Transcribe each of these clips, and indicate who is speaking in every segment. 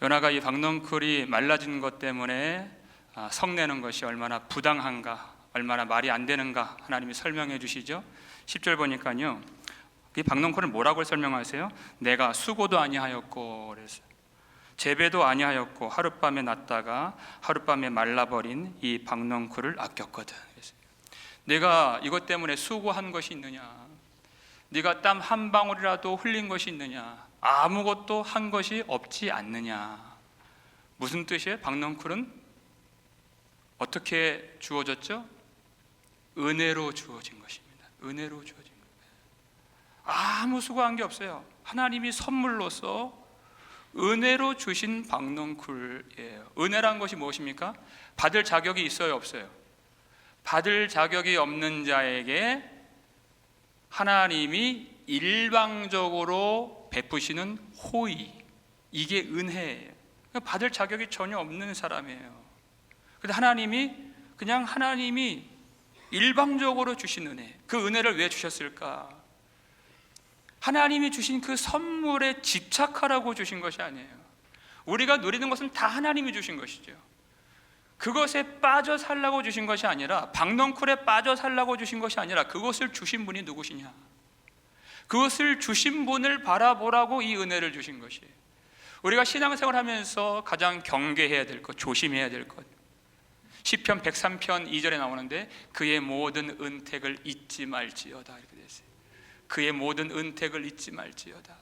Speaker 1: 요나가 이 박넝쿨이 말라진 것 때문에 성내는 것이 얼마나 부당한가, 얼마나 말이 안 되는가 하나님이 설명해 주시죠. 10절 보니까요, 이 박넝쿨을 뭐라고 설명하세요? 내가 수고도 아니하였고, 그래서 재배도 아니하였고 하룻밤에 났다가 하룻밤에 말라버린 이 박넝쿨을 아꼈거든. 내가 이것 때문에 수고한 것이 있느냐? 네가 땀 한 방울이라도 흘린 것이 있느냐? 아무것도 한 것이 없지 않느냐? 무슨 뜻이에요? 박넝쿨은 어떻게 주어졌죠? 은혜로 주어진 것입니다. 은혜로 주어진 거예요. 아무 수고한 게 없어요. 하나님이 선물로서 은혜로 주신 박넝쿨이에요. 은혜란 것이 무엇입니까? 받을 자격이 있어요, 없어요? 받을 자격이 없는 자에게 하나님이 일방적으로 베푸시는 호의, 이게 은혜예요. 받을 자격이 전혀 없는 사람이에요. 근데 하나님이 일방적으로 주신 은혜, 그 은혜를 왜 주셨을까? 하나님이 주신 그 선물에 집착하라고 주신 것이 아니에요. 우리가 누리는 것은 다 하나님이 주신 것이죠. 그것에 빠져 살라고 주신 것이 아니라, 박넝쿨에 빠져 살라고 주신 것이 아니라, 그것을 주신 분이 누구시냐? 그것을 주신 분을 바라보라고 이 은혜를 주신 것이에요. 우리가 신앙생활 하면서 가장 경계해야 될 것, 조심해야 될 것, 시편 103편 2절에 나오는데, 그의 모든 은택을 잊지 말지어다, 이렇게 되어 있어요. 그의 모든 은택을 잊지 말지어다.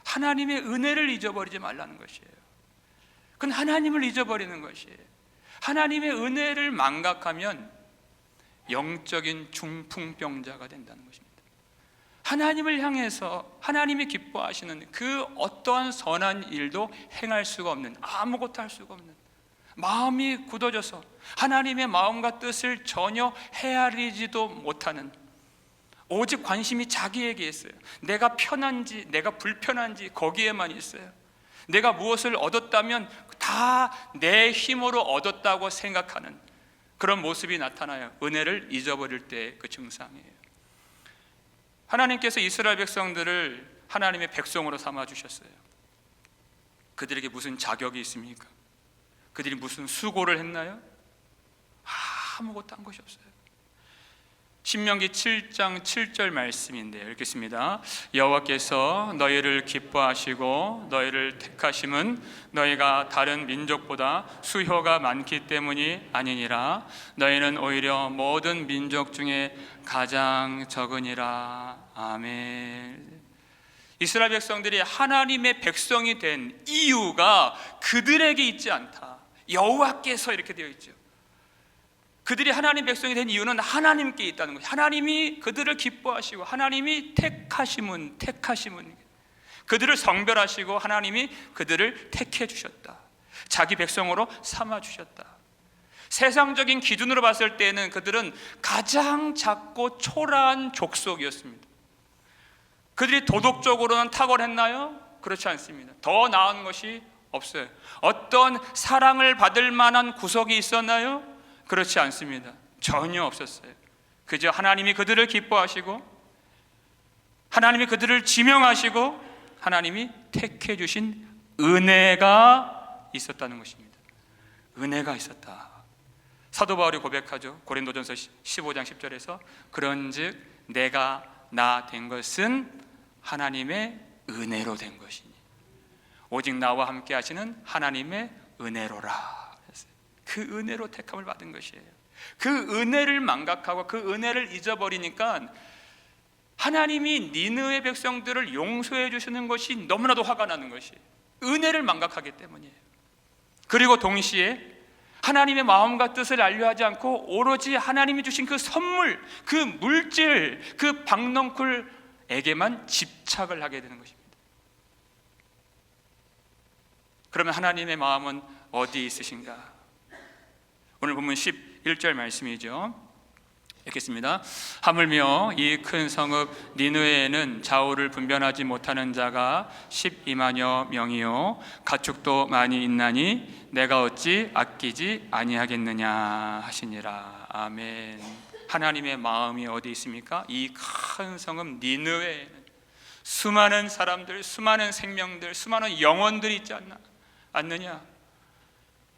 Speaker 1: 하나님의 은혜를 잊어버리지 말라는 것이에요. 그건 하나님을 잊어버리는 것이에요. 하나님의 은혜를 망각하면 영적인 중풍병자가 된다는 것입니다. 하나님을 향해서 하나님이 기뻐하시는 그 어떠한 선한 일도 행할 수가 없는, 아무것도 할 수가 없는, 마음이 굳어져서 하나님의 마음과 뜻을 전혀 헤아리지도 못하는, 오직 관심이 자기에게 있어요. 내가 편한지 내가 불편한지 거기에만 있어요. 내가 무엇을 얻었다면 다 내 힘으로 얻었다고 생각하는 그런 모습이 나타나요. 은혜를 잊어버릴 때 그 증상이에요. 하나님께서 이스라엘 백성들을 하나님의 백성으로 삼아 주셨어요. 그들에게 무슨 자격이 있습니까? 그들이 무슨 수고를 했나요? 아무것도 한 것이 없어요. 신명기 7장 7절 말씀인데요, 읽겠습니다. 여호와께서 너희를 기뻐하시고 너희를 택하심은 너희가 다른 민족보다 수효가 많기 때문이 아니니라. 너희는 오히려 모든 민족 중에 가장 적으니라. 아멘. 이스라엘 백성들이 하나님의 백성이 된 이유가 그들에게 있지 않다. 여호와께서 이렇게 되어 있죠. 그들이 하나님 백성이 된 이유는 하나님께 있다는 것이죠. 하나님이 그들을 기뻐하시고 하나님이 택하심은 그들을 성별하시고 하나님이 그들을 택해 주셨다. 자기 백성으로 삼아 주셨다. 세상적인 기준으로 봤을 때는 그들은 가장 작고 초라한 족속이었습니다. 그들이 도덕적으로는 탁월했나요? 그렇지 않습니다. 더 나은 것이 없어요. 어떤 사랑을 받을 만한 구석이 있었나요? 그렇지 않습니다. 전혀 없었어요. 그저 하나님이 그들을 기뻐하시고 하나님이 그들을 지명하시고 하나님이 택해 주신 은혜가 있었다는 것입니다. 은혜가 있었다. 사도 바울이 고백하죠. 고린도전서 15장 10절에서 그런즉 내가 나 된 것은 하나님의 은혜로 된 것이니 오직 나와 함께 하시는 하나님의 은혜로라. 그 은혜로 택함을 받은 것이에요. 그 은혜를 망각하고 그 은혜를 잊어버리니까 하나님이 니느웨 백성들을 용서해 주시는 것이 너무나도 화가 나는 것이에요. 은혜를 망각하기 때문이에요. 그리고 동시에 하나님의 마음과 뜻을 알려하지 않고 오로지 하나님이 주신 그 선물, 그 물질, 그 박넝쿨에게만 집착을 하게 되는 것입니다. 그러면 하나님의 마음은 어디 있으신가? 오늘 본문 11절 말씀이죠. 읽겠습니다. 하물며 이 큰 성읍 니느웨에는 좌우를 분별하지 못하는 자가 12만여 명이요 가축도 많이 있나니 내가 어찌 아끼지 아니하겠느냐 하시니라. 아멘. 하나님의 마음이 어디 있습니까? 이 큰 성읍 니느웨에는 수많은 사람들, 수많은 생명들, 수많은 영혼들이 있지 않나? 않느냐?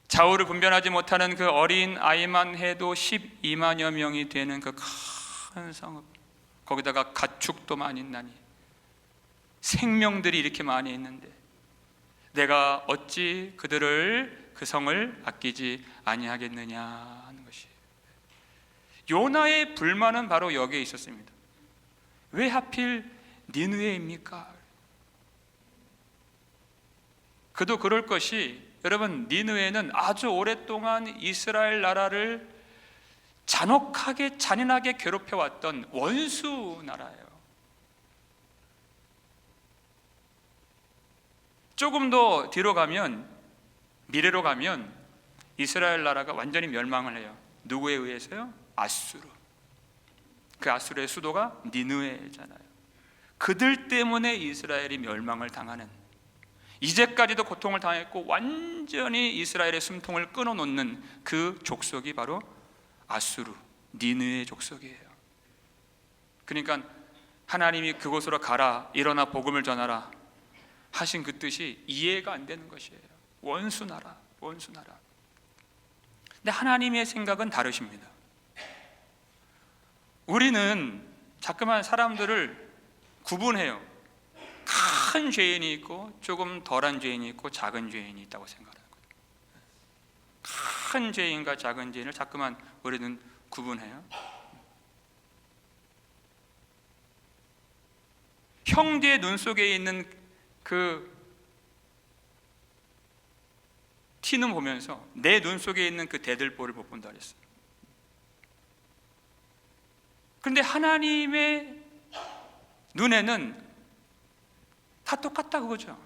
Speaker 1: 좌우를 분별하지 못하는 그 어린 아이만 해도 12만여 명이 되는 그 큰 성읍, 거기다가 가축도 많이 있나니 생명들이 이렇게 많이 있는데 내가 어찌 그들을, 그 성을 아끼지 아니하겠느냐 하는 것이, 요나의 불만은 바로 여기에 있었습니다. 왜 하필 니느웨입니까? 그도 그럴 것이, 여러분, 니느웨는 아주 오랫동안 이스라엘 나라를 잔혹하게 잔인하게 괴롭혀왔던 원수 나라예요. 조금 더 뒤로 가면, 미래로 가면 이스라엘 나라가 완전히 멸망을 해요. 누구에 의해서요? 아수르. 그 아수르의 수도가 니느웨잖아요. 그들 때문에 이스라엘이 멸망을 당하는, 이제까지도 고통을 당했고 완전히 이스라엘의 숨통을 끊어놓는 그 족속이 바로 아수르, 니느웨 족속이에요. 그러니까 하나님이 그곳으로 가라, 일어나 복음을 전하라 하신 그 뜻이 이해가 안 되는 것이에요. 원수 나라, 원수 나라. 근데 하나님의 생각은 다르십니다. 우리는 자꾸만 사람들을 구분해요. 큰 죄인이 있고 조금 덜한 죄인이 있고 작은 죄인이 있다고 생각하는 거예요. 큰 죄인과 작은 죄인을 자꾸만 우리는 구분해요. 형제의 눈 속에 있는 그 티는 보면서 내 눈 속에 있는 그 대들보를 못 본다 그랬어요. 그런데 하나님의 눈에는 다 똑같다 그거죠.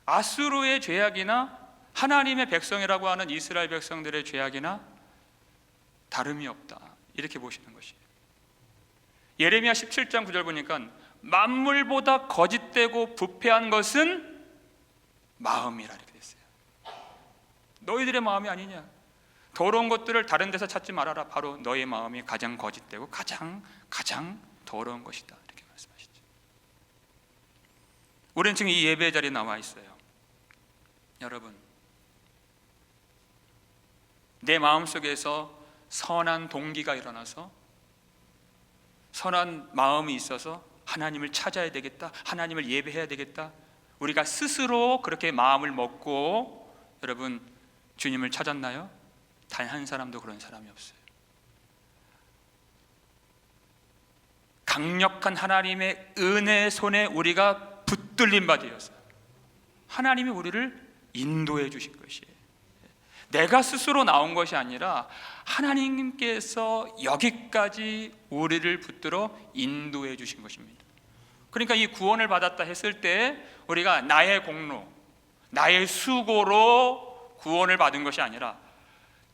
Speaker 1: 아수르의 죄악이나 하나님의 백성이라고 하는 이스라엘 백성들의 죄악이나 다름이 없다, 이렇게 보시는 것이에요. 예레미야 17장 9절 보니까 만물보다 거짓되고 부패한 것은 마음이라 이렇게 됐어요. 너희들의 마음이 아니냐? 더러운 것들을 다른 데서 찾지 말아라. 바로 너의 마음이 가장 거짓되고 가장 더러운 것이다, 이렇게 말씀하시죠. 우리는 지금 이 예배 자리에 나와 있어요. 여러분, 내 마음속에서 선한 동기가 일어나서 선한 마음이 있어서 하나님을 찾아야 되겠다, 하나님을 예배해야 되겠다, 우리가 스스로 그렇게 마음을 먹고 여러분 주님을 찾았나요? 단 한 사람도 그런 사람이 없어요. 강력한 하나님의 은혜의 손에 우리가 붙들린 바 되었어요. 하나님이 우리를 인도해 주신 것이에요. 내가 스스로 나온 것이 아니라 하나님께서 여기까지 우리를 붙들어 인도해 주신 것입니다. 그러니까 이 구원을 받았다 했을 때 우리가 나의 공로, 나의 수고로 구원을 받은 것이 아니라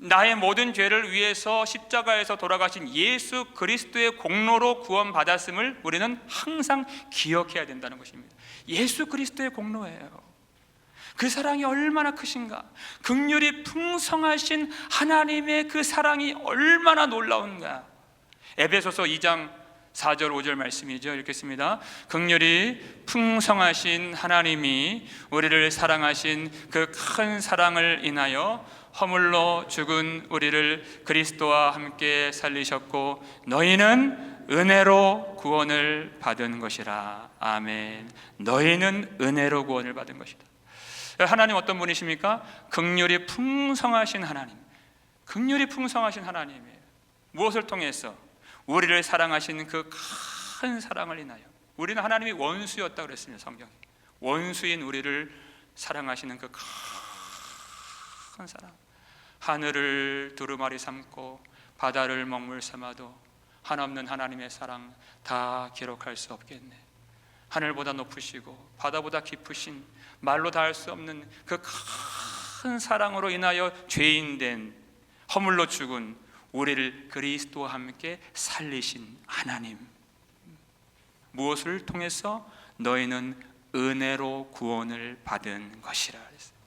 Speaker 1: 나의 모든 죄를 위해서 십자가에서 돌아가신 예수 그리스도의 공로로 구원받았음을 우리는 항상 기억해야 된다는 것입니다. 예수 그리스도의 공로예요. 그 사랑이 얼마나 크신가, 긍휼이 풍성하신 하나님의 그 사랑이 얼마나 놀라운가. 에베소서 2장 4절 5절 말씀이죠. 읽겠습니다. 긍휼이 풍성하신 하나님이 우리를 사랑하신 그 큰 사랑을 인하여 허물로 죽은 우리를 그리스도와 함께 살리셨고 너희는 은혜로 구원을 받은 것이라. 아멘. 너희는 은혜로 구원을 받은 것이다. 하나님 어떤 분이십니까? 긍휼이 풍성하신 하나님, 긍휼이 풍성하신 하나님이에요. 무엇을 통해서? 우리를 사랑하신 그 큰 사랑을 인하여. 우리는 하나님이 원수였다고 그랬습니다. 성경에 원수인 우리를 사랑하시는 그 큰 사랑. 하늘을 두루마리 삼고 바다를 먹물 삼아도 한없는 하나님의 사랑 다 기록할 수 없겠네. 하늘보다 높으시고 바다보다 깊으신, 말로 다 할 수 없는 그 큰 사랑으로 인하여 죄인된, 허물로 죽은 우리를 그리스도와 함께 살리신 하나님. 무엇을 통해서? 너희는 은혜로 구원을 받은 것이라 그랬어요.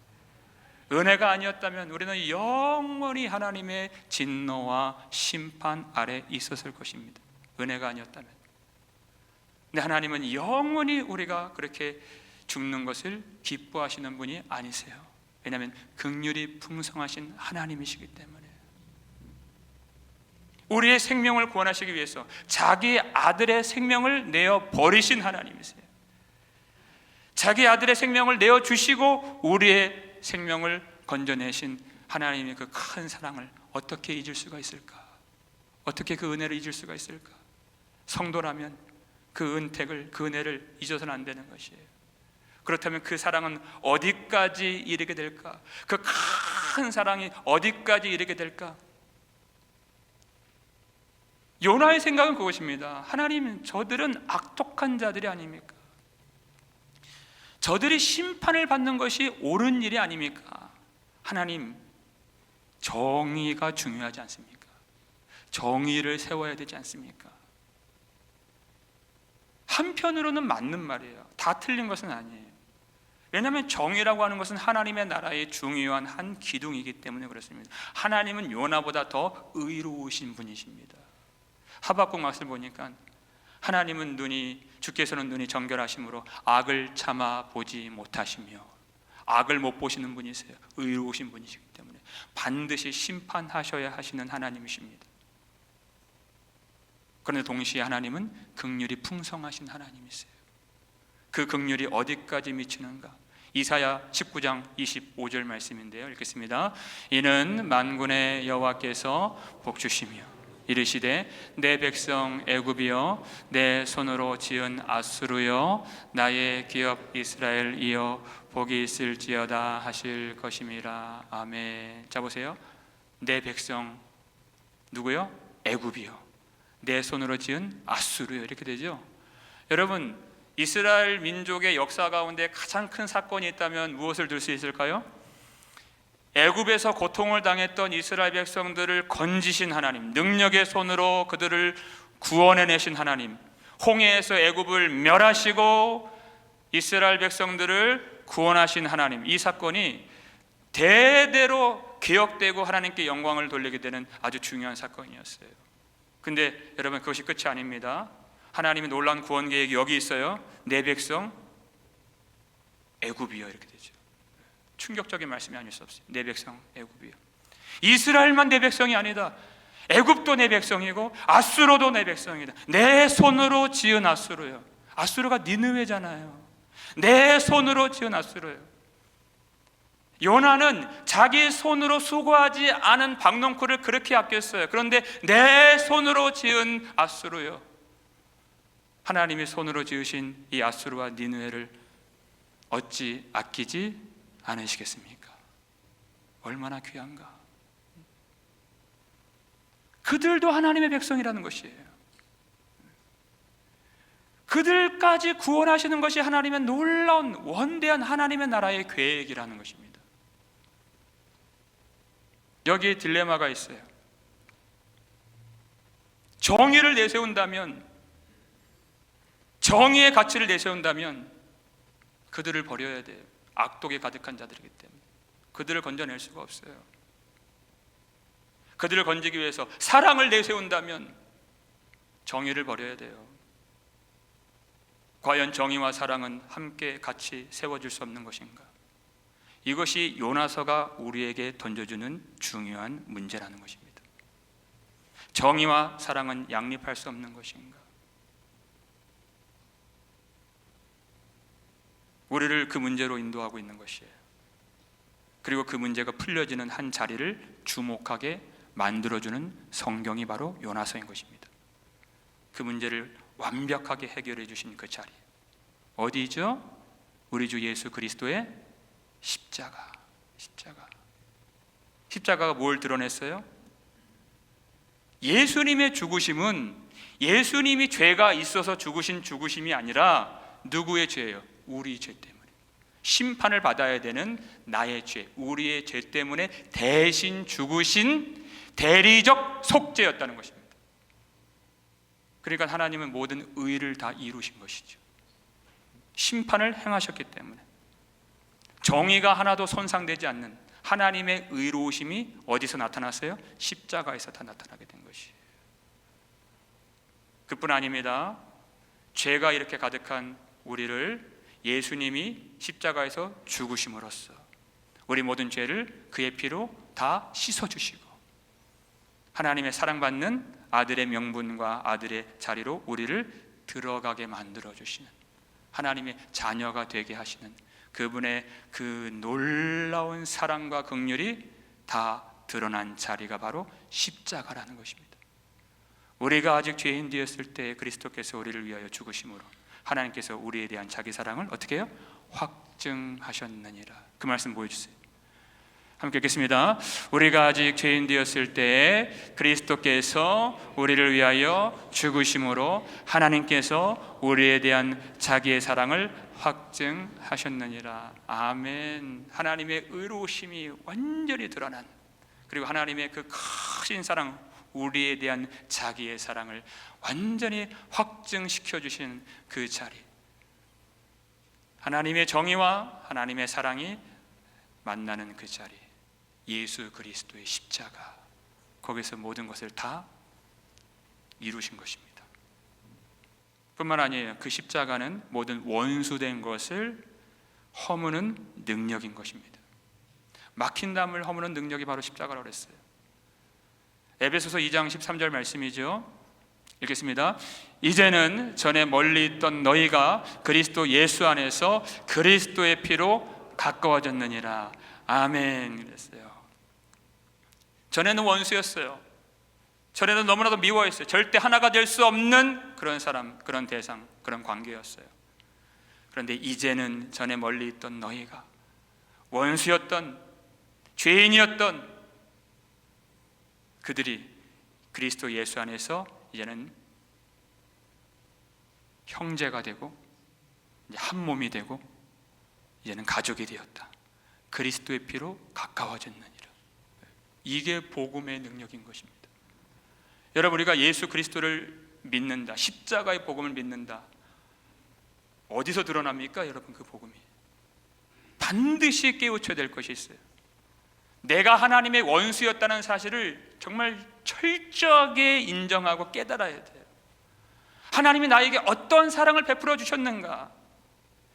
Speaker 1: 은혜가 아니었다면 우리는 영원히 하나님의 진노와 심판 아래 있었을 것입니다. 은혜가 아니었다면. 근데 하나님은 영원히 우리가 그렇게 죽는 것을 기뻐하시는 분이 아니세요. 왜냐하면 긍휼이 풍성하신 하나님이시기 때문에. 우리의 생명을 구원하시기 위해서 자기 아들의 생명을 내어 버리신 하나님이세요. 자기 아들의 생명을 내어 주시고 우리의 생명을 건져내신 하나님의 그 큰 사랑을 어떻게 잊을 수가 있을까? 어떻게 그 은혜를 잊을 수가 있을까? 성도라면 그 은택을, 그 은혜를 잊어서는 안 되는 것이에요. 그렇다면 그 사랑은 어디까지 이르게 될까? 그 큰 사랑이 어디까지 이르게 될까? 요나의 생각은 그것입니다. 하나님, 저들은 악독한 자들이 아닙니까? 저들이 심판을 받는 것이 옳은 일이 아닙니까? 하나님, 정의가 중요하지 않습니까? 정의를 세워야 되지 않습니까? 한편으로는 맞는 말이에요. 다 틀린 것은 아니에요. 왜냐하면 정의라고 하는 것은 하나님의 나라의 중요한 한 기둥이기 때문에 그렇습니다. 하나님은 요나보다 더 의로우신 분이십니다. 하박국 말씀을 보니까 하나님은 주께서는 눈이 정결하심으로 악을 참아 보지 못하시며, 악을 못 보시는 분이세요. 의로우신 분이시기 때문에 반드시 심판하셔야 하시는 하나님이십니다. 그런데 동시에 하나님은 긍휼이 풍성하신 하나님이세요. 그 긍휼이 어디까지 미치는가? 이사야 19장 25절 말씀인데요, 읽겠습니다. 이는 만군의 여호와께서 복주시며 이르시되 내 백성 애굽이여, 내 손으로 지은 앗수르여, 나의 기업 이스라엘이여, 복이 있을지어다 하실 것임이라. 아멘. 자 보세요. 내 백성 누구요? 애굽이요. 내 손으로 지은 앗수르요. 이렇게 되죠. 여러분, 이스라엘 민족의 역사 가운데 가장 큰 사건이 있다면 무엇을 들 수 있을까요? 애굽에서 고통을 당했던 이스라엘 백성들을 건지신 하나님, 능력의 손으로 그들을 구원해내신 하나님, 홍해에서 애굽을 멸하시고 이스라엘 백성들을 구원하신 하나님, 이 사건이 대대로 기억되고 하나님께 영광을 돌리게 되는 아주 중요한 사건이었어요. 근데 여러분, 그것이 끝이 아닙니다. 하나님의 놀라운 구원 계획이 여기 있어요. 내 백성 애굽이여, 이렇게 되죠. 충격적인 말씀이 아닐 수 없어요. 내 백성 애굽이요. 이스라엘만 내 백성이 아니다. 애굽도 내 백성이고 앗수르도 내 백성이다. 내 손으로 지은 앗수르요. 앗수르가 니느웨잖아요. 내 손으로 지은 앗수르요. 요나는 자기 손으로 수고하지 않은 박농쿨을 그렇게 아꼈어요. 그런데 내 손으로 지은 앗수르요. 하나님이 손으로 지으신 이 앗수르와 니느웨를 어찌 아끼지 않으시겠습니까? 얼마나 귀한가. 그들도 하나님의 백성이라는 것이에요. 그들까지 구원하시는 것이 하나님의 놀라운 원대한 하나님의 나라의 계획이라는 것입니다. 여기에 딜레마가 있어요. 정의를 내세운다면, 정의의 가치를 내세운다면 그들을 버려야 돼요. 악독에 가득한 자들이기 때문에 그들을 건져낼 수가 없어요. 그들을 건지기 위해서 사랑을 내세운다면 정의를 버려야 돼요. 과연 정의와 사랑은 함께 같이 세워질 수 없는 것인가? 이것이 요나서가 우리에게 던져주는 중요한 문제라는 것입니다. 정의와 사랑은 양립할 수 없는 것인가? 우리를 그 문제로 인도하고 있는 것이에요. 그리고 그 문제가 풀려지는 한 자리를 주목하게 만들어주는 성경이 바로 요나서인 것입니다. 그 문제를 완벽하게 해결해 주신 그 자리, 어디죠? 우리 주 예수 그리스도의 십자가가 뭘 드러냈어요? 예수님의 죽으심은 예수님이 죄가 있어서 죽으신 죽으심이 아니라 누구의 죄예요? 우리 죄 때문에 심판을 받아야 되는 나의 죄, 우리의 죄 때문에 대신 죽으신 대리적 속죄였다는 것입니다. 그러니까 하나님은 모든 의를 다 이루신 것이죠. 심판을 행하셨기 때문에 정의가 하나도 손상되지 않는 하나님의 의로우심이 어디서 나타났어요? 십자가에서 다 나타나게 된 것이에요. 그뿐 아닙니다. 죄가 이렇게 가득한 우리를 예수님이 십자가에서 죽으심으로써 우리 모든 죄를 그의 피로 다 씻어주시고 하나님의 사랑받는 아들의 명분과 아들의 자리로 우리를 들어가게 만들어주시는, 하나님의 자녀가 되게 하시는 그분의 그 놀라운 사랑과 긍휼이 다 드러난 자리가 바로 십자가라는 것입니다. 우리가 아직 죄인 되었을 때 그리스도께서 우리를 위하여 죽으심으로 하나님께서 우리에 대한 자기 사랑을 어떻게 해요? 확증하셨느니라. 그 말씀 보여주세요. 함께 읽겠습니다. 우리가 아직 죄인 되었을 때 그리스도께서 우리를 위하여 죽으심으로 하나님께서 우리에 대한 자기의 사랑을 확증하셨느니라. 아멘. 하나님의 의로우심이 완전히 드러난, 그리고 하나님의 그 크신 사랑, 우리에 대한 자기의 사랑을 완전히 확증시켜 주신 그 자리, 하나님의 정의와 하나님의 사랑이 만나는 그 자리, 예수 그리스도의 십자가, 거기서 모든 것을 다 이루신 것입니다. 뿐만 아니에요. 그 십자가는 모든 원수된 것을 허무는 능력인 것입니다. 막힌 담을 허무는 능력이 바로 십자가라고 했어요. 에베소서 2장 13절 말씀이죠. 읽겠습니다. 이제는 전에 멀리 있던 너희가 그리스도 예수 안에서 그리스도의 피로 가까워졌느니라. 아멘. 그랬어요. 전에는 원수였어요. 전에는 너무나도 미워했어요. 절대 하나가 될 수 없는 그런 사람, 그런 대상, 그런 관계였어요. 그런데 이제는 전에 멀리 있던 너희가, 원수였던, 죄인이었던 그들이 그리스도 예수 안에서 이제는 형제가 되고 한 몸이 되고 이제는 가족이 되었다. 그리스도의 피로 가까워졌느니라. 이게 복음의 능력인 것입니다. 여러분, 우리가 예수 그리스도를 믿는다, 십자가의 복음을 믿는다, 어디서 드러납니까? 여러분, 그 복음이 반드시 깨우쳐야 될 것이 있어요. 내가 하나님의 원수였다는 사실을 정말 철저하게 인정하고 깨달아야 돼요. 하나님이 나에게 어떤 사랑을 베풀어 주셨는가,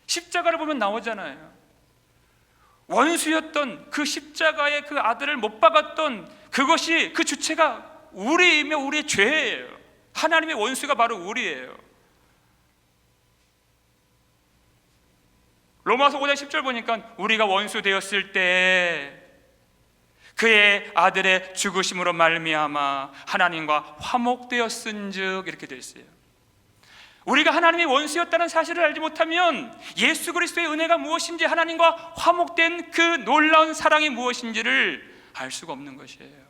Speaker 1: 십자가를 보면 나오잖아요. 원수였던 그 십자가의 그 아들을 못 박았던 그것이, 그 주체가 우리이며 우리의 죄예요. 하나님의 원수가 바로 우리예요. 로마서 5장 10절 보니까 우리가 원수 되었을 때 그의 아들의 죽으심으로 말미암아 하나님과 화목되었은즉, 이렇게 되어 있어요. 우리가 하나님의 원수였다는 사실을 알지 못하면 예수 그리스도의 은혜가 무엇인지, 하나님과 화목된 그 놀라운 사랑이 무엇인지를 알 수가 없는 것이에요.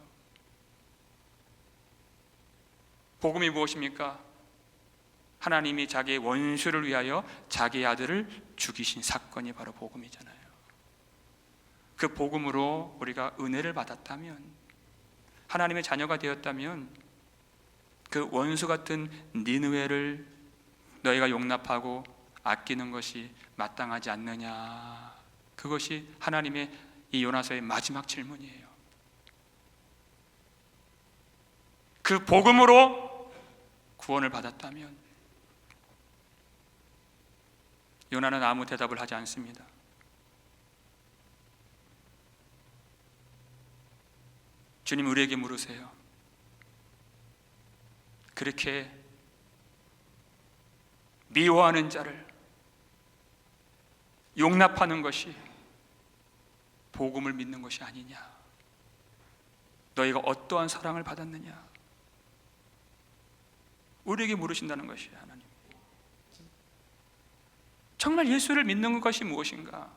Speaker 1: 복음이 무엇입니까? 하나님이 자기의 원수를 위하여 자기의 아들을 죽이신 사건이 바로 복음이잖아요. 그 복음으로 우리가 은혜를 받았다면, 하나님의 자녀가 되었다면, 그 원수 같은 니느웨를 너희가 용납하고 아끼는 것이 마땅하지 않느냐, 그것이 하나님의 이 요나서의 마지막 질문이에요. 그 복음으로 구원을 받았다면, 요나는 아무 대답을 하지 않습니다. 주님, 우리에게 물으세요. 그렇게 미워하는 자를 용납하는 것이 복음을 믿는 것이 아니냐? 너희가 어떠한 사랑을 받았느냐? 우리에게 물으신다는 것이에요. 하나님, 정말 예수를 믿는 것이 무엇인가?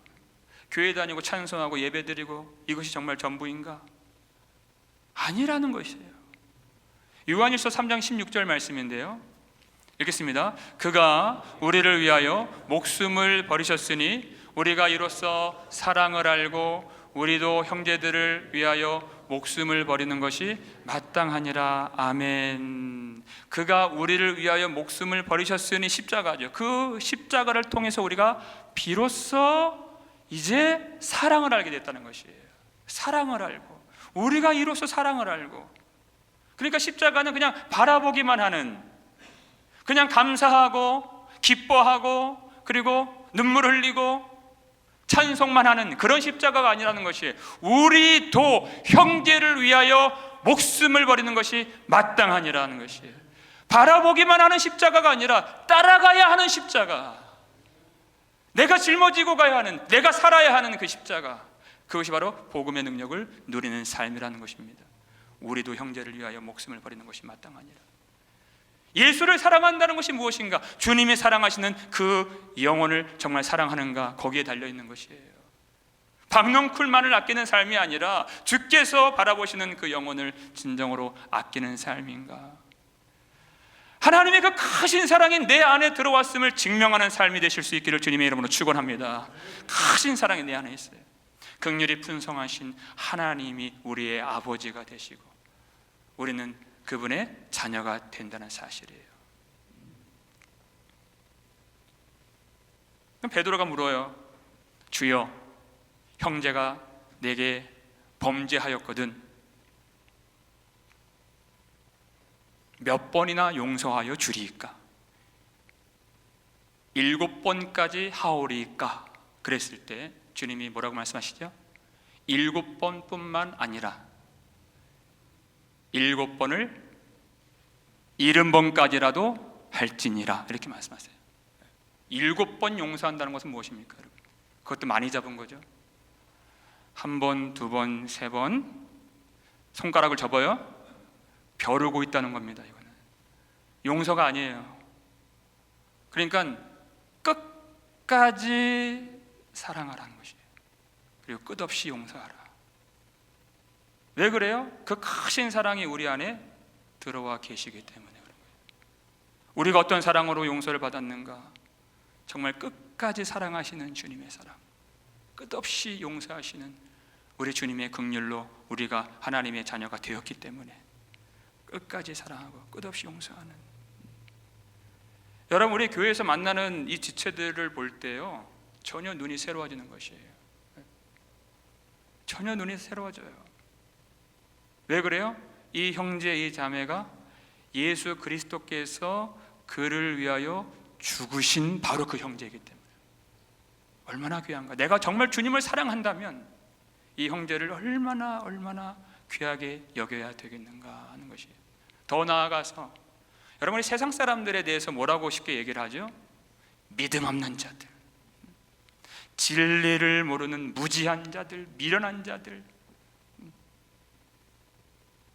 Speaker 1: 교회 다니고 찬송하고 예배드리고 이것이 정말 전부인가? 아니라는 것이에요. 요한일서 3장 16절 말씀인데요, 읽겠습니다. 그가 우리를 위하여 목숨을 버리셨으니 우리가 이로써 사랑을 알고 우리도 형제들을 위하여 목숨을 버리는 것이 마땅하니라. 아멘. 그가 우리를 위하여 목숨을 버리셨으니, 십자가죠. 그 십자가를 통해서 우리가 비로소 이제 사랑을 알게 됐다는 것이에요. 사랑을 알고, 우리가 이로써 사랑을 알고. 그러니까 십자가는 그냥 바라보기만 하는, 그냥 감사하고 기뻐하고 그리고 눈물 흘리고 찬송만 하는 그런 십자가가 아니라는 것이, 우리도 형제를 위하여 목숨을 버리는 것이 마땅하니라는 것이에요. 바라보기만 하는 십자가가 아니라 따라가야 하는 십자가, 내가 짊어지고 가야 하는, 내가 살아야 하는 그 십자가, 그것이 바로 복음의 능력을 누리는 삶이라는 것입니다. 우리도 형제를 위하여 목숨을 버리는 것이 마땅하니라. 예수를 사랑한다는 것이 무엇인가? 주님이 사랑하시는 그 영혼을 정말 사랑하는가? 거기에 달려있는 것이에요. 박넝쿨만을 아끼는 삶이 아니라 주께서 바라보시는 그 영혼을 진정으로 아끼는 삶인가? 하나님의 그 크신 사랑이 내 안에 들어왔음을 증명하는 삶이 되실 수 있기를 주님의 이름으로 축원합니다. 크신 사랑이 내 안에 있어요. 긍휼이 풍성하신 하나님이 우리의 아버지가 되시고 우리는 그분의 자녀가 된다는 사실이에요. 그럼 베드로가 물어요. 주여, 형제가 내게 범죄하였거든 몇 번이나 용서하여 주리이까? 7번까지 하오리이까? 그랬을 때 주님이 뭐라고 말씀하시죠? 7번뿐만 아니라 7번을 70번까지라도 할지니라, 이렇게 말씀하세요. 7번 용서한다는 것은 무엇입니까? 여러분? 그것도 많이 잡은 거죠. 1번, 2번, 3번 손가락을 접어요? 벼르고 있다는 겁니다. 이거는 용서가 아니에요. 그러니까 끝까지 사랑하라는 것이에요. 그리고 끝없이 용서하라. 왜 그래요? 그 크신 사랑이 우리 안에 들어와 계시기 때문에 그런 거예요. 우리가 어떤 사랑으로 용서를 받았는가? 정말 끝까지 사랑하시는 주님의 사랑, 끝없이 용서하시는 우리 주님의 긍휼로 우리가 하나님의 자녀가 되었기 때문에 끝까지 사랑하고 끝없이 용서하는. 여러분, 우리 교회에서 만나는 이 지체들을 볼 때요, 전혀 눈이 새로워지는 것이에요. 전혀 눈이 새로워져요. 왜 그래요? 이 형제, 이 자매가 예수 그리스도께서 그를 위하여 죽으신 바로 그 형제이기 때문에 얼마나 귀한가. 내가 정말 주님을 사랑한다면 이 형제를 얼마나 귀하게 여겨야 되겠는가 하는 것이에요. 더 나아가서 여러분이 세상 사람들에 대해서 뭐라고 쉽게 얘기를 하죠? 믿음 없는 자들, 진리를 모르는 무지한 자들, 미련한 자들,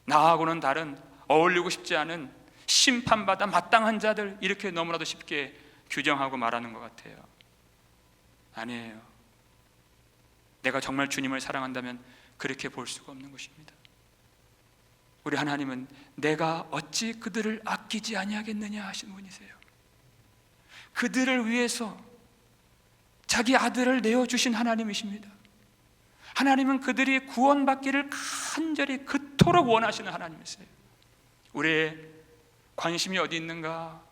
Speaker 1: 나하고는 다른, 어울리고 싶지 않은, 심판받아 마땅한 자들, 이렇게 너무나도 쉽게 규정하고 말하는 것 같아요. 아니에요. 내가 정말 주님을 사랑한다면 그렇게 볼 수가 없는 것입니다. 우리 하나님은 내가 어찌 그들을 아끼지 아니하겠느냐 하신 분이세요. 그들을 위해서 자기 아들을 내어주신 하나님이십니다. 하나님은 그들이 구원받기를 간절히 그토록 원하시는 하나님이세요. 우리의 관심이 어디 있는가?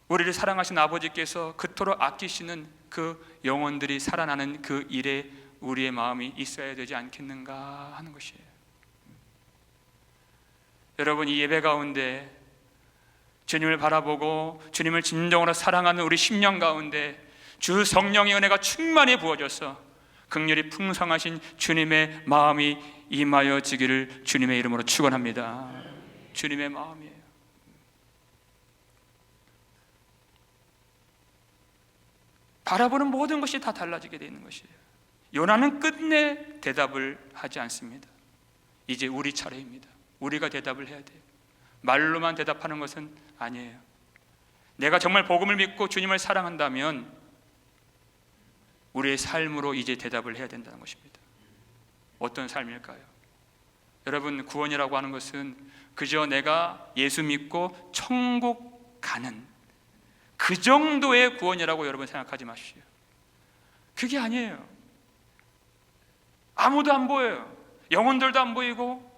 Speaker 1: 우리를 사랑하신 아버지께서 그토록 아끼시는 그 영혼들이 살아나는 그 일에 우리의 마음이 있어야 되지 않겠는가 하는 것이에요. 여러분, 이 예배 가운데 주님을 바라보고 주님을 진정으로 사랑하는 우리 10년 가운데 주 성령의 은혜가 충만히 부어져서 긍휼이 풍성하신 주님의 마음이 임하여지기를 주님의 이름으로 축원합니다. 주님의 마음이에요. 바라보는 모든 것이 다 달라지게 되는 것이에요. 요나는 끝내 대답을 하지 않습니다. 이제 우리 차례입니다. 우리가 대답을 해야 돼요. 말로만 대답하는 것은 아니에요. 내가 정말 복음을 믿고 주님을 사랑한다면 우리의 삶으로 이제 대답을 해야 된다는 것입니다. 어떤 삶일까요? 여러분, 구원이라고 하는 것은 그저 내가 예수 믿고 천국 가는 그 정도의 구원이라고 여러분 생각하지 마십시오. 그게 아니에요. 아무도 안 보여요. 영혼들도 안 보이고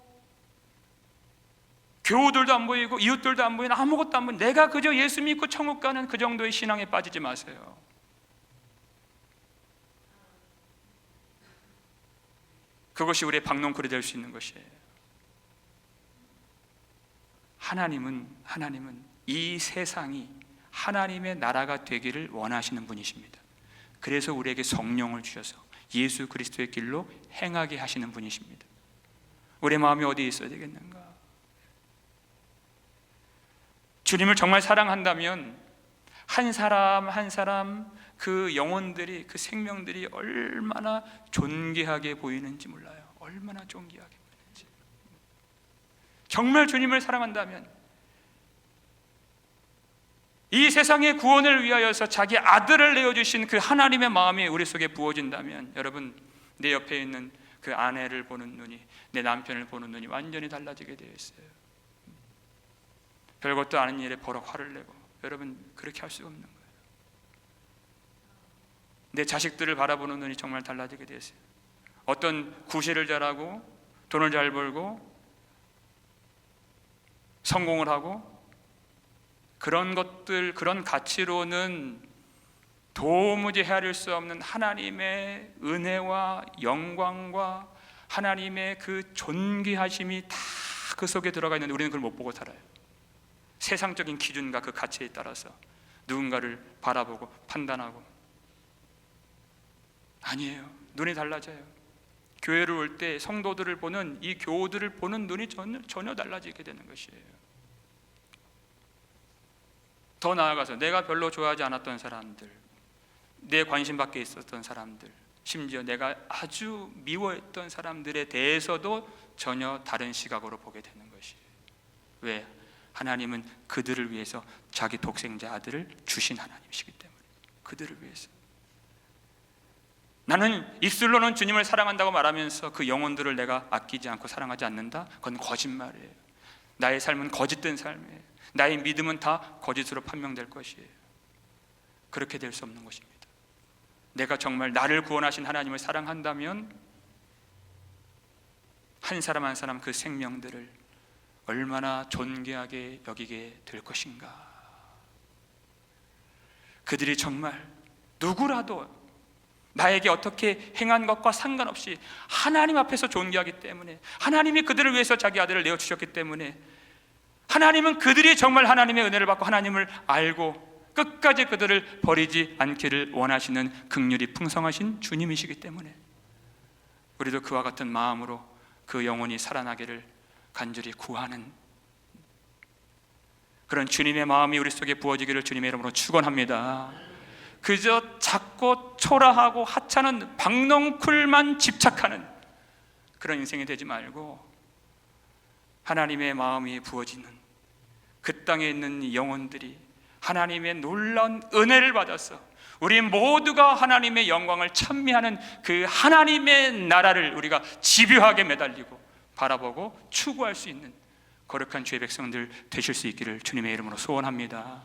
Speaker 1: 교우들도 안 보이고 이웃들도 안 보이는, 아무것도 안 보이는, 내가 그저 예수 믿고 천국 가는 그 정도의 신앙에 빠지지 마세요. 그것이 우리의 박농쿨이 될 수 있는 것이에요. 하나님은 이 세상이 하나님의 나라가 되기를 원하시는 분이십니다. 그래서 우리에게 성령을 주셔서 예수 그리스도의 길로 행하게 하시는 분이십니다. 우리의 마음이 어디에 있어야 되겠는가? 주님을 정말 사랑한다면 한 사람 한 사람 그 영혼들이, 그 생명들이 얼마나 존귀하게 보이는지 몰라요. 얼마나 존귀하게 보이는지. 정말 주님을 사랑한다면 이 세상의 구원을 위하여서 자기 아들을 내어주신 그 하나님의 마음이 우리 속에 부어진다면, 여러분, 내 옆에 있는 그 아내를 보는 눈이, 내 남편을 보는 눈이 완전히 달라지게 되어 있어요. 별것도 아닌 일에 버럭 화를 내고, 여러분, 그렇게 할 수가 없는 거예요. 내 자식들을 바라보는 눈이 정말 달라지게 되어 있어요. 어떤 구실을 잘하고 돈을 잘 벌고 성공을 하고 그런 것들, 그런 가치로는 도무지 헤아릴 수 없는 하나님의 은혜와 영광과 하나님의 그 존귀하심이 다 그 속에 들어가 있는데 우리는 그걸 못 보고 살아요. 세상적인 기준과 그 가치에 따라서 누군가를 바라보고 판단하고. 아니에요. 눈이 달라져요. 교회를 올 때 성도들을 보는, 이 교우들을 보는 눈이 전혀 달라지게 되는 것이에요. 더 나아가서 내가 별로 좋아하지 않았던 사람들, 내 관심 밖에 있었던 사람들, 심지어 내가 아주 미워했던 사람들에 대해서도 전혀 다른 시각으로 보게 되는 것이에요. 왜? 하나님은 그들을 위해서 자기 독생자 아들을 주신 하나님이시기 때문에. 그들을 위해서. 나는 입술로는 주님을 사랑한다고 말하면서 그 영혼들을 내가 아끼지 않고 사랑하지 않는다? 그건 거짓말이에요. 나의 삶은 거짓된 삶이에요. 나의 믿음은 다 거짓으로 판명될 것이에요. 그렇게 될 수 없는 것입니다. 내가 정말 나를 구원하신 하나님을 사랑한다면 한 사람 한 사람 그 생명들을 얼마나 존귀하게 여기게 될 것인가. 그들이 정말 누구라도 나에게 어떻게 행한 것과 상관없이 하나님 앞에서 존귀하기 때문에, 하나님이 그들을 위해서 자기 아들을 내어주셨기 때문에, 하나님은 그들이 정말 하나님의 은혜를 받고 하나님을 알고 끝까지 그들을 버리지 않기를 원하시는 긍휼이 풍성하신 주님이시기 때문에 우리도 그와 같은 마음으로 그 영혼이 살아나기를 간절히 구하는 그런 주님의 마음이 우리 속에 부어지기를 주님의 이름으로 축원합니다. 그저 작고 초라하고 하찮은 박넝쿨만 집착하는 그런 인생이 되지 말고 하나님의 마음이 부어지는 그 땅에 있는 영혼들이 하나님의 놀라운 은혜를 받아서 우리 모두가 하나님의 영광을 찬미하는 그 하나님의 나라를 우리가 집요하게 매달리고 바라보고 추구할 수 있는 거룩한 주의 백성들 되실 수 있기를 주님의 이름으로 소원합니다.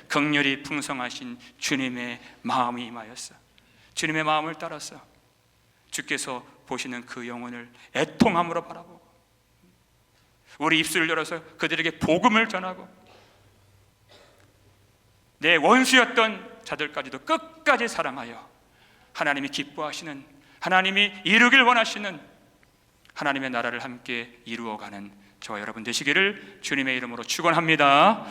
Speaker 1: 긍휼이 풍성하신 주님의 마음이 임하였어. 주님의 마음을 따라서 주께서 보시는 그 영혼을 애통함으로 바라보고 우리 입술을 열어서 그들에게 복음을 전하고 내 원수였던 자들까지도 끝까지 사랑하여 하나님이 기뻐하시는, 하나님이 이루길 원하시는 하나님의 나라를 함께 이루어가는 저와 여러분 되시기를 주님의 이름으로 축원합니다.